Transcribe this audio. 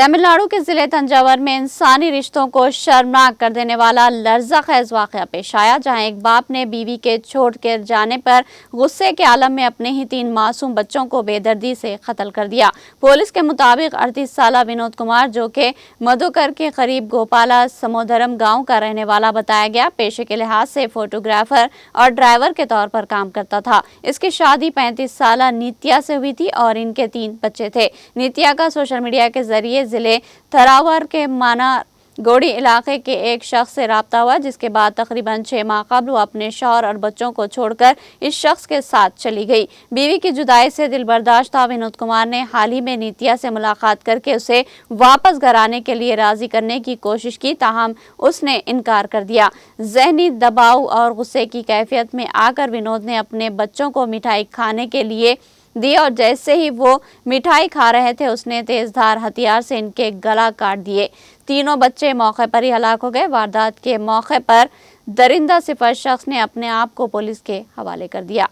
तमिल नाडु के जिले तंजावर में इंसानी रिश्तों को शर्मनाक कर देने वाला लर्जा खेज वाकया पेश आया, जहां एक बाप ने बीवी के छोड़ कर जाने पर गुस्से के आलम में अपने ही 3 मासूम बच्चों को बेदर्दी से कत्ल कर दिया। पुलिस के मुताबिक 38 साल विनोद कुमार, जो कि मधुकर के करीब गोपाला समोधरम गांव का रहने वाला बताया गया, पेशे के लिहाज से फोटोग्राफर और ड्राइवर के तौर पर काम करता था। इसकी शादी 35 साल नित्या से हुई थी और इनके 3 बच्चे थे। नित्या का सोशल मीडिया के जरिए जिले थरावर के मानागोड़ी इलाके के एक शख्स से राब्ता हुआ, जिसके बाद तकरीबन 6 माह कबल वो अपने शौहर और बच्चों को छोड़कर इस शख्स के साथ चली गई। बीवी की जुदाई से दिल बर्दाश्त विनोद कुमार ने हाल ही में नित्या से मुलाकात करके उसे वापस घर आने के लिए राजी करने की कोशिश की, ताहम उसने इनकार कर दिया। जहनी दबाव और गुस्से की कैफियत में आकर विनोद ने अपने बच्चों को मिठाई खाने के लिए दी और जैसे ही वो मिठाई खा रहे थे, उसने तेजधार हथियार से इनके गला काट दिए। तीनों बच्चे मौके पर ही हलाक हो गए। वारदात के मौके पर दरिंदा सिफर शख्स ने अपने आप को पुलिस के हवाले कर दिया।